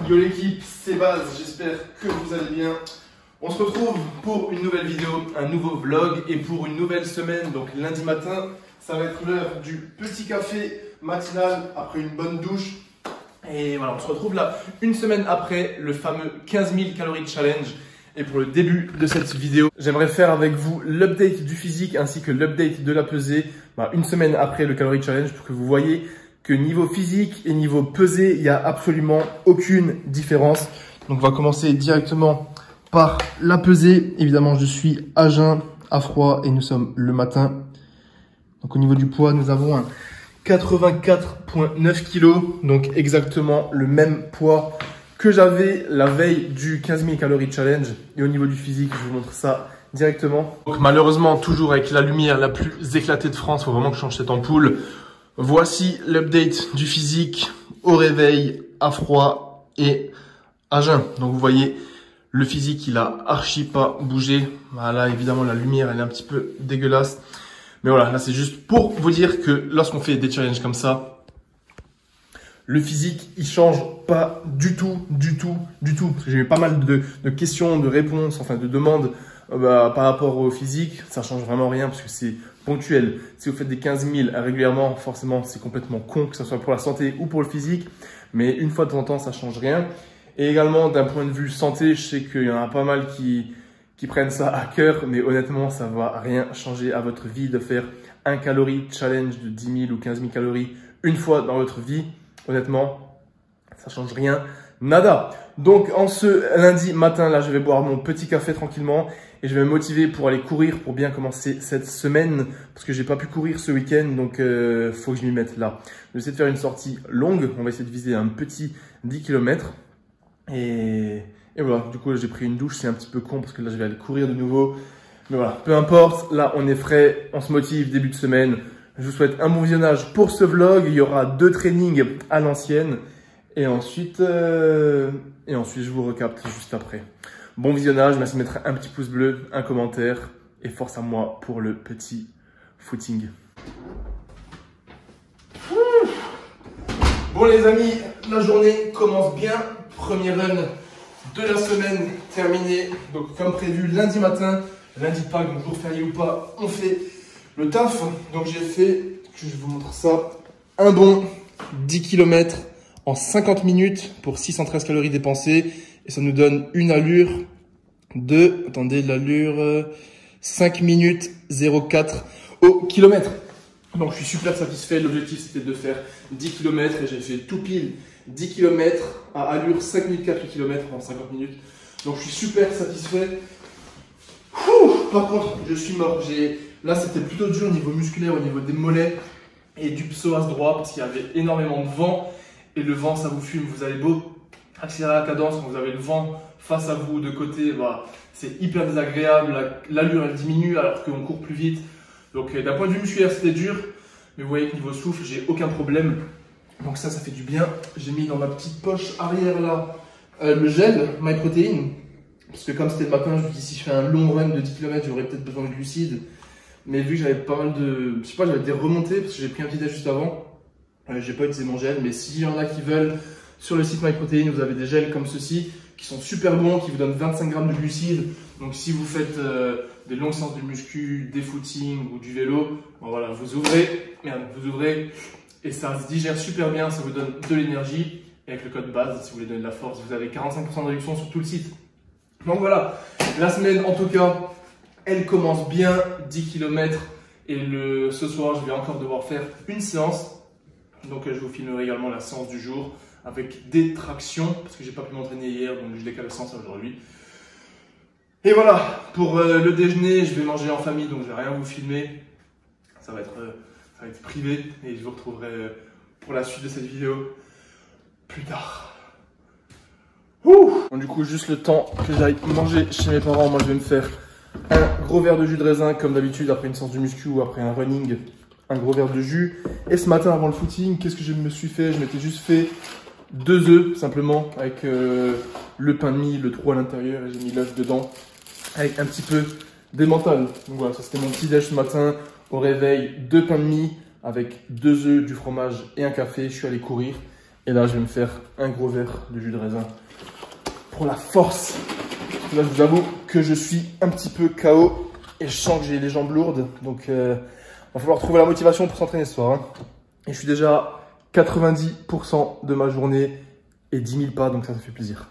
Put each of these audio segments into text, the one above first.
Yo l'équipe, c'est Baz, j'espère que vous allez bien. On se retrouve pour une nouvelle vidéo, un nouveau vlog et pour une nouvelle semaine. Donc lundi matin, ça va être l'heure du petit café matinal après une bonne douche. Et voilà, on se retrouve là une semaine après le fameux 15 000 calories challenge. Et pour le début de cette vidéo, j'aimerais faire avec vous l'update du physique ainsi que l'update de la pesée une semaine après le calorie challenge pour que vous voyez que niveau physique et niveau pesée, il n'y a absolument aucune différence. Donc on va commencer directement par la pesée. Évidemment, je suis à jeun, à froid et nous sommes le matin. Donc au niveau du poids, nous avons un 84,9 kg. Donc exactement le même poids que j'avais la veille du 15 000 calories challenge. Et au niveau du physique, je vous montre ça directement. Donc malheureusement, toujours avec la lumière la plus éclatée de France, il faut vraiment que je change cette ampoule. Voici l'update du physique au réveil, à froid et à jeun. Donc vous voyez, le physique, il a archi pas bougé. Voilà, évidemment, la lumière, elle est un petit peu dégueulasse. Mais voilà, là, c'est juste pour vous dire que lorsqu'on fait des challenges comme ça, le physique, il change pas du tout. Parce que j'ai eu pas mal de questions, de réponses, enfin de demandes par rapport au physique. Ça change vraiment rien parce que c'est ponctuel. Si vous faites des 15 000 régulièrement, forcément, c'est complètement con, que ce soit pour la santé ou pour le physique. Mais une fois de temps en temps, ça change rien. Et également, d'un point de vue santé, je sais qu'il y en a pas mal qui prennent ça à cœur. Mais honnêtement, ça va rien changer à votre vie de faire un calorie challenge de 10 000 ou 15 000 calories une fois dans votre vie. Honnêtement, ça change rien. Nada. Donc, en ce lundi matin, là, je vais boire mon petit café tranquillement et je vais me motiver pour aller courir pour bien commencer cette semaine parce que j'ai pas pu courir ce week-end, donc faut que je m'y mette là. Je vais essayer de faire une sortie longue. On va essayer de viser un petit 10 km et voilà. Du coup, j'ai pris une douche. C'est un petit peu con parce que là, je vais aller courir de nouveau. Mais voilà, peu importe. Là, on est frais, on se motive début de semaine. Je vous souhaite un bon visionnage pour ce vlog. Il y aura 2 trainings à l'ancienne. Et ensuite, je vous recapte juste après. Bon visionnage, merci de mettre un petit pouce bleu, un commentaire. Et force à moi pour le petit footing. Bon les amis, la journée commence bien. Premier run de la semaine terminé. Donc comme prévu, lundi matin, lundi de Pâques, donc jour férié ou pas, on fait le taf. Donc j'ai fait, je vous montre ça, un bon 10 km en 50 minutes pour 613 calories dépensées. Et ça nous donne une allure de, attendez, l'allure 5 minutes 04 au kilomètre. Donc je suis super satisfait. L'objectif c'était de faire 10 km et j'ai fait tout pile 10 km à allure 5 minutes 4 km en 50 minutes. Donc je suis super satisfait. Par contre, je suis mort. Là, c'était plutôt dur au niveau musculaire, au niveau des mollets et du psoas droit parce qu'il y avait énormément de vent. Et le vent, ça vous fume. Vous allez beau accélérer la cadence quand vous avez le vent face à vous de côté, c'est hyper désagréable. L'allure, elle diminue alors qu'on court plus vite. Donc, d'un point de vue musculaire, c'était dur. Mais vous voyez que niveau souffle, j'ai aucun problème. Donc ça fait du bien. J'ai mis dans ma petite poche arrière là le gel MyProtein. Parce que comme c'était le matin, je me dis si je fais un long run de 10 km, j'aurais peut-être besoin de glucides. Mais vu que j'avais pas mal de... Je sais pas, j'avais des remontées parce que j'ai pris un petit déj juste avant. J'ai pas utilisé mon gel, mais s'il y en a qui veulent, sur le site MyProtein, vous avez des gels comme ceci qui sont super bons, qui vous donnent 25 grammes de glucides. Donc si vous faites des longues séances de muscu, des footings ou du vélo, voilà, vous ouvrez et ça se digère super bien, ça vous donne de l'énergie. Et avec le code BAZE, si vous voulez donner de la force, vous avez 45% de réduction sur tout le site. Donc voilà, la semaine en tout cas, elle commence bien, 10 km. Et ce soir, je vais encore devoir faire une séance. Donc je vous filmerai également la séance du jour avec des tractions parce que j'ai pas pu m'entraîner hier, donc je décale la séance aujourd'hui. Et voilà, pour le déjeuner, je vais manger en famille, donc je vais rien vous filmer. Ça va être privé et je vous retrouverai pour la suite de cette vidéo plus tard. Bon, du coup, juste le temps que j'aille manger chez mes parents. Moi, je vais me faire un gros verre de jus de raisin comme d'habitude après une séance de muscu ou après un running. Un gros verre de jus. Et ce matin, avant le footing, qu'est-ce que je me suis fait? Je m'étais juste fait 2 œufs, simplement, avec le pain de mie, le trou à l'intérieur, et j'ai mis l'œuf dedans, avec un petit peu d'emmental. Donc voilà, ça c'était mon petit déj ce matin. Au réveil, 2 pains de mie, avec 2 œufs, du fromage et un café. Je suis allé courir. Et là, je vais me faire un gros verre de jus de raisin pour la force. Là, je vous avoue que je suis un petit peu KO et je sens que j'ai les jambes lourdes. Donc, va falloir trouver la motivation pour s'entraîner ce soir. Hein. Et je suis déjà à 90% de ma journée et 10 000 pas, donc ça fait plaisir.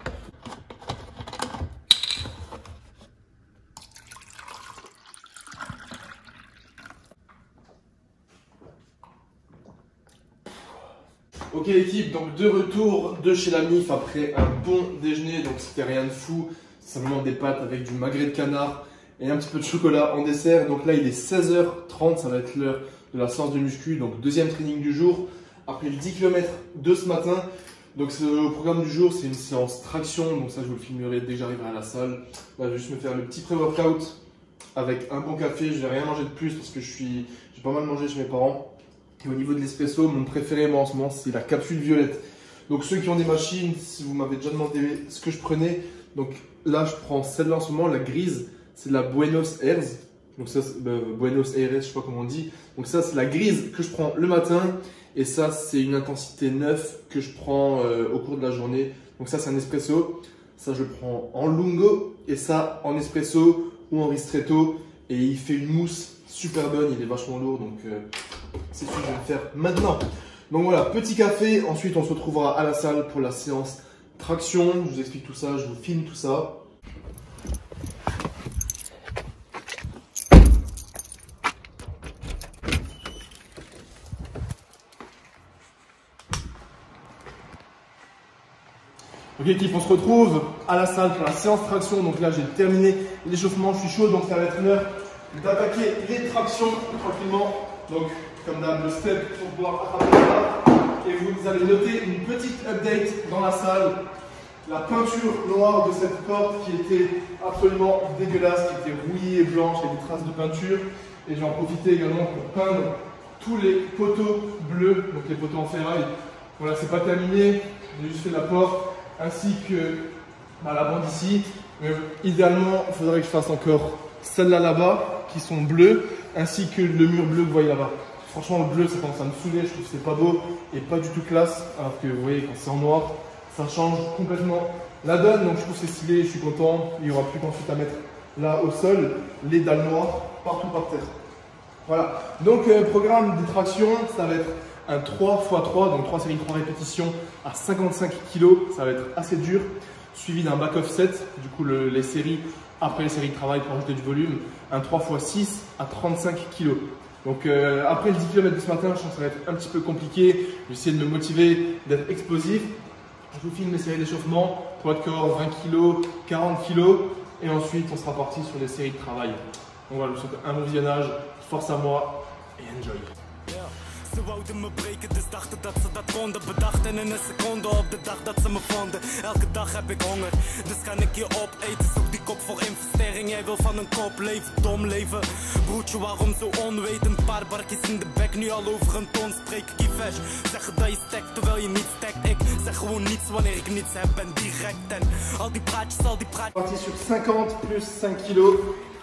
Ok l'équipe, donc de retour de chez la MIF après un bon déjeuner, donc c'était rien de fou, simplement des pâtes avec du magret de canard et un petit peu de chocolat en dessert. Donc là il est 16h30, ça va être l'heure de la séance de muscu, donc deuxième training du jour, après le 10 km de ce matin. Donc le programme du jour c'est une séance traction, donc ça je vous le filmerai dès que j'arriverai à la salle. Là, je vais juste me faire le petit pré-workout avec un bon café, je vais rien manger de plus parce que j'ai pas mal mangé chez mes parents. Et au niveau de l'espresso, mon préféré moi en ce moment c'est la capsule violette. Donc ceux qui ont des machines, si vous m'avez déjà demandé ce que je prenais, donc là je prends celle-là en ce moment, la grise, c'est de la Buenos Aires. Donc ça, Buenos Aires, je sais pas comment on dit. Donc ça c'est la grise que je prends le matin. Et ça c'est une intensité 9 que je prends au cours de la journée. Donc ça c'est un espresso. Ça je le prends en lungo et ça en espresso ou en ristretto. Et il fait une mousse super bonne, il est vachement lourd. Donc c'est ce que je vais faire maintenant. Donc voilà, petit café. Ensuite on se retrouvera à la salle pour la séance traction. Je vous explique tout ça, je vous filme tout ça. Ok équipe, on se retrouve à la salle pour la séance traction. Donc là j'ai terminé l'échauffement, je suis chaud, donc ça va être l'heure d'attaquer les tractions tranquillement. Donc comme d'hab, le step pour pouvoir attraper la barre. Et vous allez noter une petite update dans la salle. La peinture noire de cette porte qui était absolument dégueulasse, qui était rouillée et blanche avec des traces de peinture. Et j'ai en profité également pour peindre tous les poteaux bleus, donc les poteaux en ferraille. Voilà, c'est pas terminé, j'ai juste fait la porte ainsi que la bande ici. Mais idéalement, il faudrait que je fasse encore celles-là là-bas qui sont bleues, ainsi que le mur bleu que vous voyez là-bas. Franchement, le bleu, ça commence à me saouler, je trouve que c'est pas beau et pas du tout classe. Alors que vous voyez, quand c'est en noir, ça change complètement la donne. Donc je trouve que c'est stylé, je suis content. Il n'y aura plus qu'ensuite à mettre là au sol les dalles noires partout par terre. Voilà, donc programme de traction, ça va être un 3x3, donc 3 séries de 3 répétitions à 55 kg, ça va être assez dur, suivi d'un back off set, du coup les séries, après les séries de travail pour ajouter du volume, un 3x6 à 35 kg. Donc après le 10 km de ce matin, je pense que ça va être un petit peu compliqué, je vais essayer de me motiver, d'être explosif. Je vous filme les séries d'échauffement, poids de corps 20 kg, 40 kg, et ensuite on sera parti sur les séries de travail. Donc voilà, je vous souhaite un bon visionnage, force à moi et enjoy. Ze wouden me breken, dus dachten dat ze dat konden. Bedachten in een seconde op de dag dat ze me vonden. Elke dag heb ik honger, dus kan ik je opeten. Zoek die kop voor investering, jij wil van een kop leven. Dom leven, broertje waarom zo onwetend. Paar barkjes in de bek, nu al over een ton spreek ik je vers. Zeggen dat je stekt terwijl je niet stekt. Ik zeg gewoon niets wanneer ik niets heb, ben direct. En al die praatjes, al die praatjes. Parti sur 50 plus 5 kg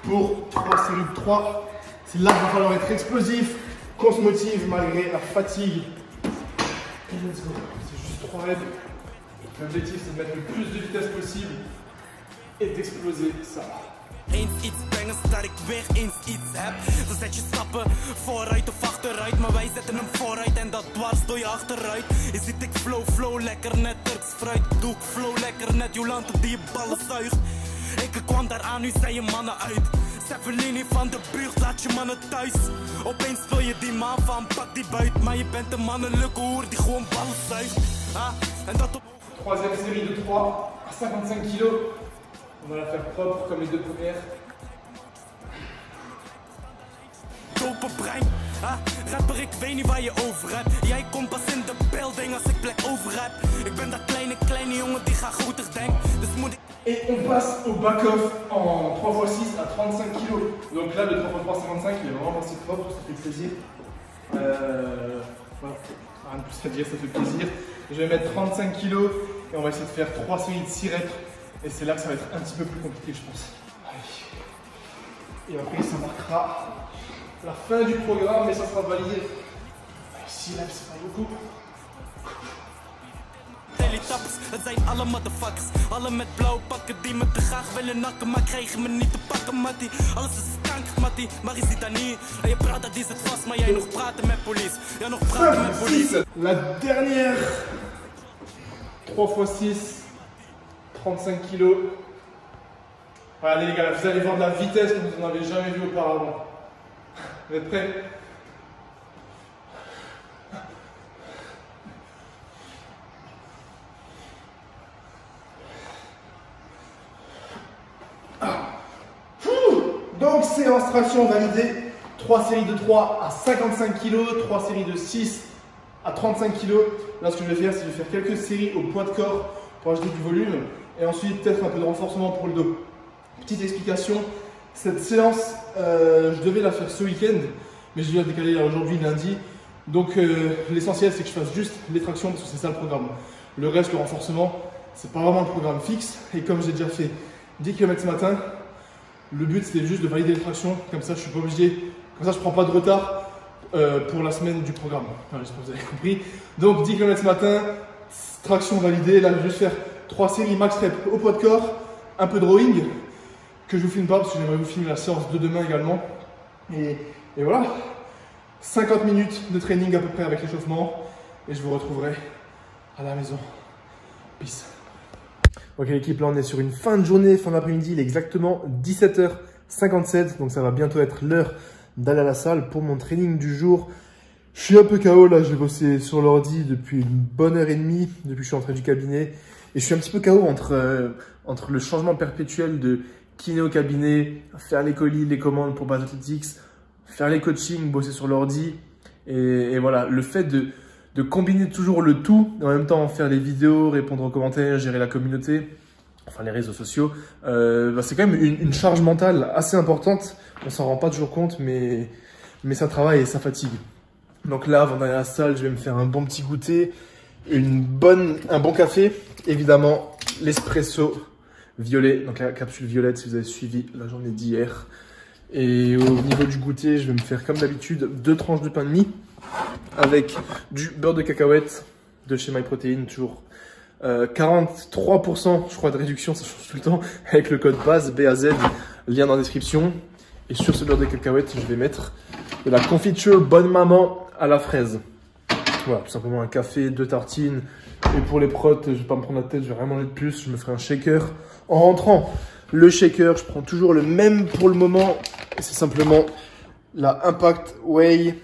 pour 3 séries de 3. C'est là qu'il va falloir être explosif. Qu'on se motive malgré la fatigue. Et let's go. C'est juste 3 reps. L'objectif c'est de mettre le plus de vitesse possible et d'exploser ça. Eens iets brengen zodat ik weer eens iets heb. Dan zet je stappen vooruit of achteruit. Maar wij zetten hem vooruit en dat dwars door je achteruit. Je ziet ik flow lekker net Turks fruit. Doe ik flow lekker net Jolante die je ballen zuigt. Ik kwam daar aan, nu zijn je mannen uit. Zeppelini van de buurt, laat je mannen thuis. Opeens vul je die maan van, pak die buit. Maar je bent een mannelijke hoer die gewoon ballen zuigt. En dat op... Troisième série de 3 à 55 kg. On va la faire propre comme les deux premières. Dope brein, rapper ik weet niet waar je over hebt. Jij komt pas in de building als ik plek over heb. Ik ben dat kleine jongen die gaat groter denken. Dus moet ik... Et on passe au back-off en 3x6 à 35 kg. Donc là, le 3x3 55, il est vraiment passé propre, ça fait plaisir. Voilà, rien de plus à dire, ça fait plaisir. Je vais mettre 35 kg et on va essayer de faire 3 séries de 6 reps. Et c'est là que ça va être un petit peu plus compliqué, je pense. Et après, ça marquera la fin du programme, mais ça sera validé. 6 reps, c'est pas beaucoup. tappers. Het zijn alle motherfuckers, alle met blauwe pakken die me te graag willen nakken, maar krijgen me niet te pakken, mattie. Alles is verkankerd, mattie, maar je ziet dat niet. En je praat dat die zit vast, maar jij nog praten met police. Jij nog praten met police. La dernière 3x6, 35 kilos. Allez les gars, vous allez voir de la vitesse que vous n'en avez jamais vu auparavant. Vous êtes prêts? Donc séance traction validée, 3 séries de 3 à 55 kg, 3 séries de 6 à 35 kg. Là ce que je vais faire, c'est que je vais faire quelques séries au poids de corps pour ajouter du volume et ensuite peut-être un peu de renforcement pour le dos. Petite explication, cette séance, je devais la faire ce week-end, mais je vais la décaler aujourd'hui lundi. Donc l'essentiel c'est que je fasse juste les tractions parce que c'est ça le programme. Le reste, le renforcement, c'est pas vraiment le programme fixe. Et comme j'ai déjà fait 10 km ce matin, le but c'était juste de valider les tractions, comme ça je suis pas obligé, comme ça je prends pas de retard pour la semaine du programme. Enfin, j'espère que vous avez compris. Donc 10 km ce matin, traction validée. Là je vais juste faire 3 séries max rep au poids de corps, un peu de rowing, que je vous filme pas parce que j'aimerais vous filmer la séance de demain également. Et voilà, 50 minutes de training à peu près avec l'échauffement et je vous retrouverai à la maison. Peace. Ok l'équipe, là on est sur une fin de journée, fin d'après-midi, il est exactement 17h57, donc ça va bientôt être l'heure d'aller à la salle pour mon training du jour. Je suis un peu KO là, j'ai bossé sur l'ordi depuis une bonne heure et demie, depuis que je suis entré du cabinet. Et je suis un petit peu KO entre le changement perpétuel de kiné au cabinet, faire les colis, les commandes pour Base Athletics, faire les coachings, bosser sur l'ordi. Et voilà, le fait de combiner toujours le tout, et en même temps faire les vidéos, répondre aux commentaires, gérer la communauté, enfin les réseaux sociaux, c'est quand même une charge mentale assez importante. On s'en rend pas toujours compte, mais ça travaille et ça fatigue. Donc là, avant d'aller à la salle, je vais me faire un bon petit goûter, un bon café, évidemment l'espresso violet, donc la capsule violette si vous avez suivi la journée d'hier. Et au niveau du goûter, je vais me faire comme d'habitude 2 tranches de pain de mie avec du beurre de cacahuète de chez MyProtein, toujours 43% je crois de réduction, ça change tout le temps, avec le code BAZ, lien dans la description. Et sur ce beurre de cacahuète, je vais mettre de la confiture Bonne Maman à la fraise. Voilà, tout simplement un café, 2 tartines. Et pour les protes, je vais pas me prendre la tête, je vais rien manger de plus, je me ferai un shaker. En rentrant, le shaker, je prends toujours le même pour le moment. Et c'est simplement la Impact Whey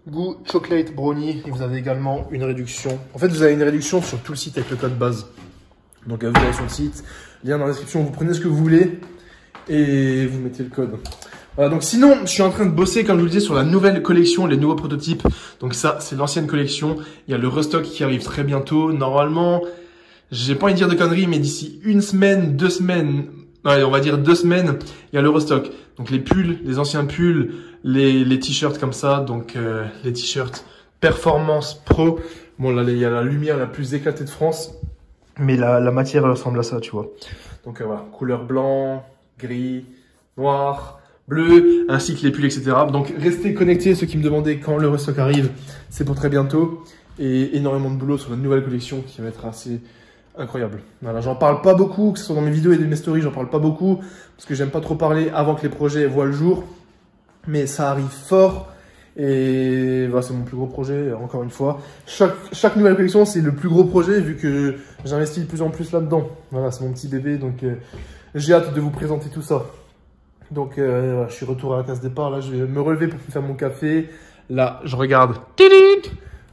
goût chocolate brownie. Et vous avez également une réduction. En fait, vous avez une réduction sur tout le site avec le code BAZ. Donc, vous allez sur le site, lien dans la description, vous prenez ce que vous voulez et vous mettez le code. Voilà, donc sinon, je suis en train de bosser, comme je vous le disais, sur la nouvelle collection, les nouveaux prototypes. Donc ça, c'est l'ancienne collection. Il y a le restock qui arrive très bientôt. Normalement, j'ai pas envie de dire de conneries, mais d'ici 1 semaine, 2 semaines, ouais, on va dire 2 semaines, il y a le restock. Donc les pulls, les anciens pulls, les t-shirts comme ça. Donc les t-shirts Performance Pro. Bon, là, il y a la lumière la plus éclatée de France. Mais la matière elle ressemble à ça, tu vois. Donc voilà, couleur blanc, gris, noir, bleu, ainsi que les pulls, etc. Donc restez connectés, ceux qui me demandaient quand le restock arrive, c'est pour très bientôt. Et énormément de boulot sur la nouvelle collection qui va être assez incroyable. Voilà, j'en parle pas beaucoup, que ce soit dans mes vidéos et dans mes stories, j'en parle pas beaucoup, parce que j'aime pas trop parler avant que les projets voient le jour. Mais ça arrive fort. Et voilà, c'est mon plus gros projet, encore une fois. Chaque nouvelle collection, c'est le plus gros projet, vu que j'investis de plus en plus là-dedans. Voilà, c'est mon petit bébé, donc j'ai hâte de vous présenter tout ça. Donc, je suis retour à la case départ. Là, je vais me relever pour faire mon café. Là, je regarde.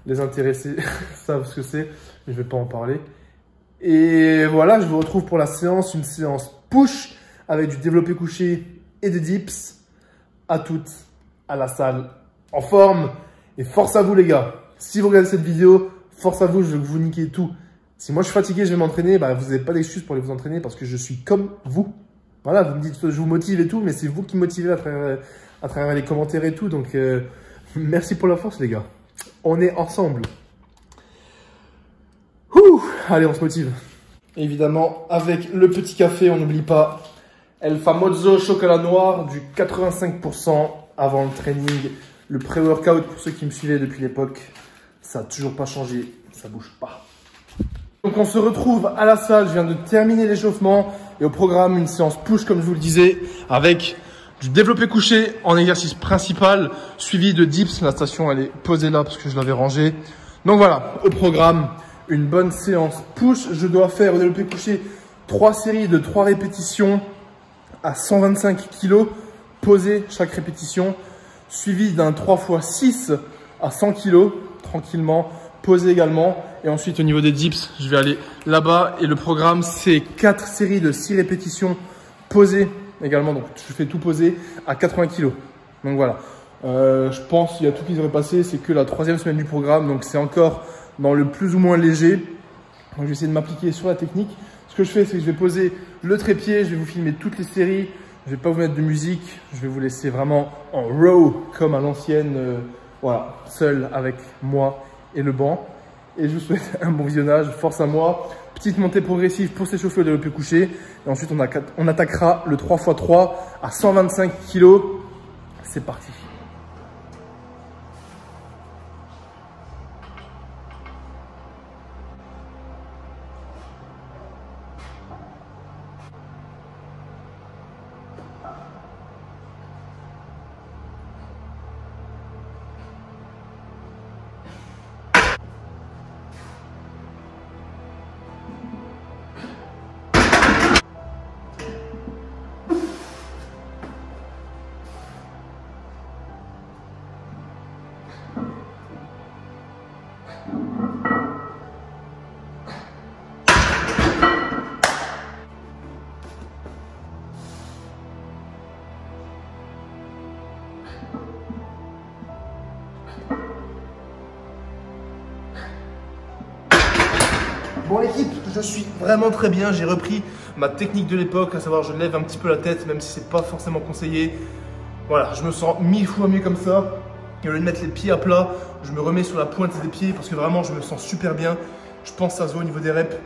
Les intéressés savent ce que c'est, mais je vais pas en parler. Et voilà, je vous retrouve pour la séance, une séance push avec du développé couché et des dips. À toutes, à la salle, en forme. Et force à vous, les gars. Si vous regardez cette vidéo, force à vous, je veux que vous niquez tout. Si moi je suis fatigué, je vais m'entraîner, bah, vous n'avez pas d'excuse pour aller vous entraîner parce que je suis comme vous. Voilà, vous me dites je vous motive et tout, mais c'est vous qui me motivez à travers les commentaires et tout. Donc, merci pour la force, les gars. On est ensemble. Ouh, allez, on se motive. Évidemment, avec le petit café, on n'oublie pas El Famoso chocolat noir du 85% avant le training. Le pré-workout, pour ceux qui me suivaient depuis l'époque, ça n'a toujours pas changé, ça bouge pas. Donc on se retrouve à la salle, je viens de terminer l'échauffement et au programme une séance push comme je vous le disais avec du développé couché en exercice principal suivi de dips. La station elle est posée là parce que je l'avais rangée. Donc voilà, au programme une bonne séance push. Je dois faire au développé couché 3 séries de 3 répétitions à 125 kg posé chaque répétition suivi d'un 3x6 à 100 kg tranquillement posé également. Et ensuite, au niveau des dips, je vais aller là-bas. Et le programme, c'est 4 séries de 6 répétitions posées également. Donc, je fais tout poser à 80 kg. Donc, voilà. Je pense qu'il y a tout qui devrait passer. C'est que la 3e semaine du programme. Donc, c'est encore dans le plus ou moins léger. Donc, je vais essayer de m'appliquer sur la technique. Ce que je fais, c'est que je vais poser le trépied. Je vais vous filmer toutes les séries. Je ne vais pas vous mettre de musique. Je vais vous laisser vraiment en row, comme à l'ancienne. Voilà, seul avec moi et le banc. Et je vous souhaite un bon visionnage, force à moi. Petite montée progressive pour s'échauffer au développé couché. Et ensuite, on attaquera le 3x3 à 125 kg. C'est parti. Bon l'équipe, je suis vraiment très bien, j'ai repris ma technique de l'époque, à savoir je lève un petit peu la tête même si c'est pas forcément conseillé. Voilà, je me sens 1000 fois mieux comme ça. Et au lieu de mettre les pieds à plat, je me remets sur la pointe des pieds parce que vraiment je me sens super bien. Je pense que ça se voit au niveau des reps.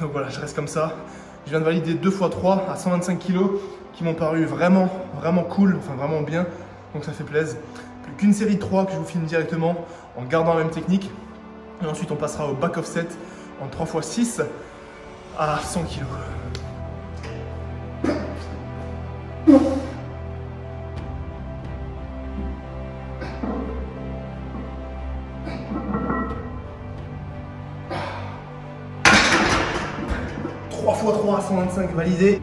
Donc voilà, je reste comme ça. Je viens de valider 2x3 à 125 kg qui m'ont paru vraiment cool, enfin vraiment bien. Donc ça fait plaisir. Plus qu'une série de 3 que je vous filme directement en gardant la même technique. Et ensuite on passera au back offset en 3x6 à 100 kg. Trois x 3 à 125 validé.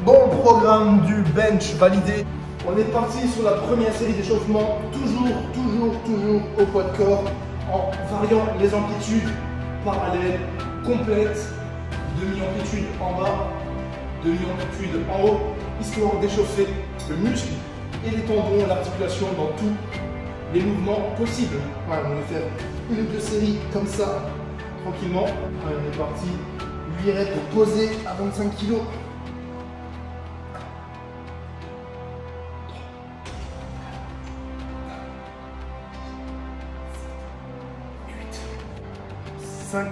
Bon programme du bench validé. On est parti sur la première série d'échauffement, toujours au poids de corps, en variant les amplitudes parallèles, complètes, demi-amplitude en bas, demi-amplitude en haut, histoire d'échauffer le muscle et les tendons, l'articulation dans tous les mouvements possibles. Voilà, on va faire une ou deux séries comme ça, tranquillement. Allez, on est parti. 8 reps posés à 25 kg. 5.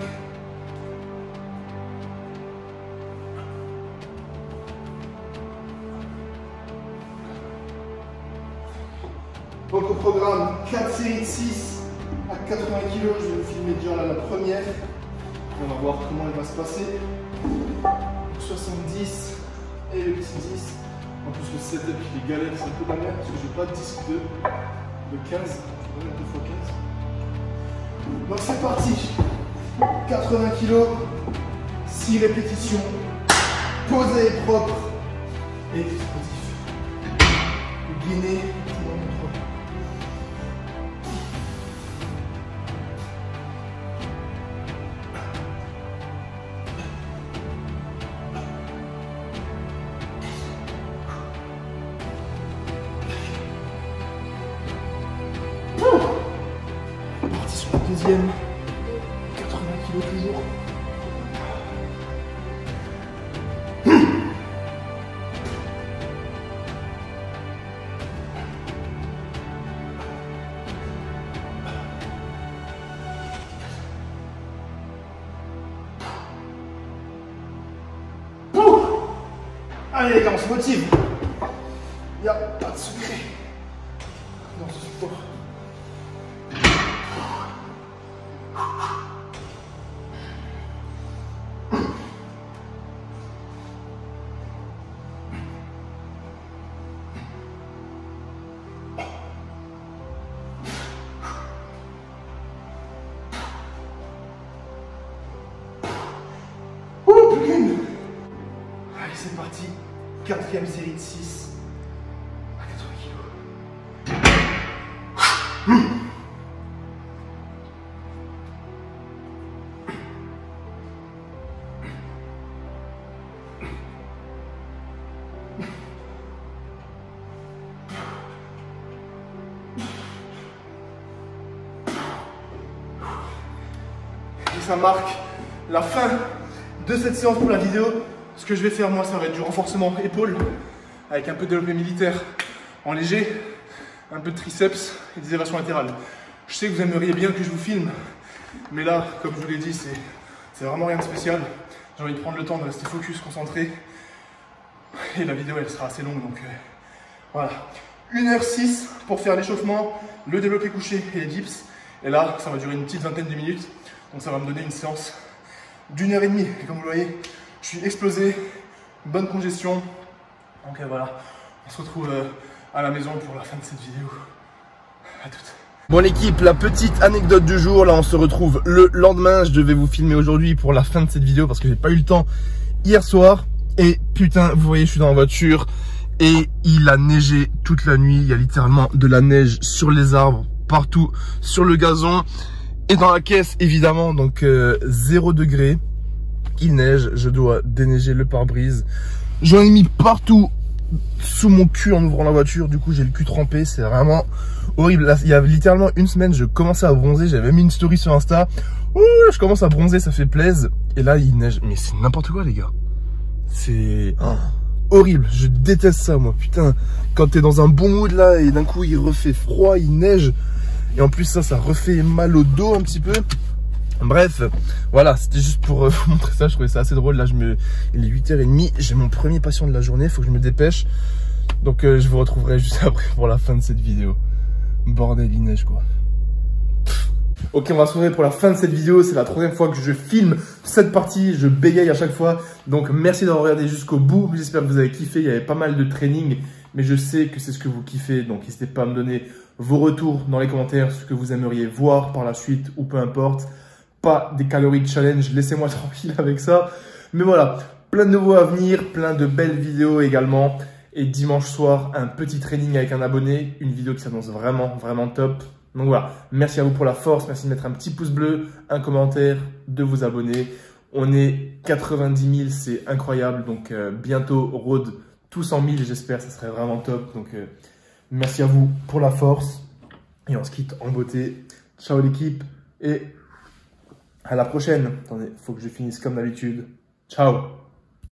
Donc au programme, 4 séries de 6 à 80 kg. Je vais vous filmer déjà là la première. On va voir comment elle va se passer. 70 et le petit 10. En plus le setup il est galère, c'est un peu la merde parce que j'ai pas de disque de 15. Je vais mettre 2 x 15. Donc c'est parti. 80 kg, 6 répétitions, posé et propre et explosif. Guinée, c'est la deuxième. 80 kg toujours. Allez les gars, on se motive. Il n'y a pas de secret dans ce sport. Allez, c'est parti. 4e série de 6 à 80 kg. Et ça marque la fin de cette séance pour la vidéo. Ce que je vais faire moi, ça va être du renforcement épaule avec un peu de développé militaire en léger, un peu de triceps et des élévations latérales. Je sais que vous aimeriez bien que je vous filme, mais là, comme je vous l'ai dit, c'est vraiment rien de spécial. J'ai envie de prendre le temps de rester focus, concentré. Et la vidéo, elle sera assez longue, donc voilà. 1h06 pour faire l'échauffement, le développé couché et les dips. Et là, ça va durer une petite vingtaine de minutes. Donc ça va me donner une séance d'1h30. Et comme vous le voyez, je suis explosé, bonne congestion. Donc voilà, on se retrouve à la maison pour la fin de cette vidéo. À toutes. Bon l'équipe, la petite anecdote du jour, là on se retrouve le lendemain. Je devais vous filmer aujourd'hui pour la fin de cette vidéo parce que j'ai pas eu le temps hier soir. Et putain, vous voyez, je suis dans la voiture et il a neigé toute la nuit. Il y a littéralement de la neige sur les arbres, partout, sur le gazon et dans la caisse évidemment. Donc 0 degré. Il neige, je dois déneiger le pare-brise. J'en ai mis partout sous mon cul en ouvrant la voiture. Du coup, j'ai le cul trempé. C'est vraiment horrible. Là, il y a littéralement une semaine, je commençais à bronzer. J'avais mis une story sur Insta. Ouh, je commence à bronzer, ça fait plaisir. Et là, il neige. Mais c'est n'importe quoi, les gars. C'est horrible. Je déteste ça, moi. Putain, quand t'es dans un bon mood là et d'un coup, il refait froid, il neige. Et en plus, ça refait mal au dos un petit peu. Bref, voilà, c'était juste pour vous montrer ça, je trouvais ça assez drôle. Là, il est 8h30, j'ai mon premier patient de la journée, il faut que je me dépêche. Donc, je vous retrouverai juste après pour la fin de cette vidéo. Bordel, il neige quoi. Ok, on va se retrouver pour la fin de cette vidéo. C'est la 3e fois que je filme cette partie, je bégaye à chaque fois. Donc, merci d'avoir regardé jusqu'au bout. J'espère que vous avez kiffé, il y avait pas mal de training, mais je sais que c'est ce que vous kiffez. Donc, n'hésitez pas à me donner vos retours dans les commentaires, ce que vous aimeriez voir par la suite ou peu importe. Pas des calories challenge, laissez-moi tranquille avec ça. Mais voilà, plein de nouveaux à venir, plein de belles vidéos également. Et dimanche soir, un petit training avec un abonné, une vidéo qui s'annonce vraiment, vraiment top. Donc voilà, merci à vous pour la force, merci de mettre un petit pouce bleu, un commentaire, de vous abonner. On est 90 000, c'est incroyable. Donc bientôt, road tous 100 000, j'espère, ça serait vraiment top. Donc merci à vous pour la force. Et on se quitte en beauté. Ciao l'équipe et à la prochaine. Attendez, faut que je finisse comme d'habitude. Ciao.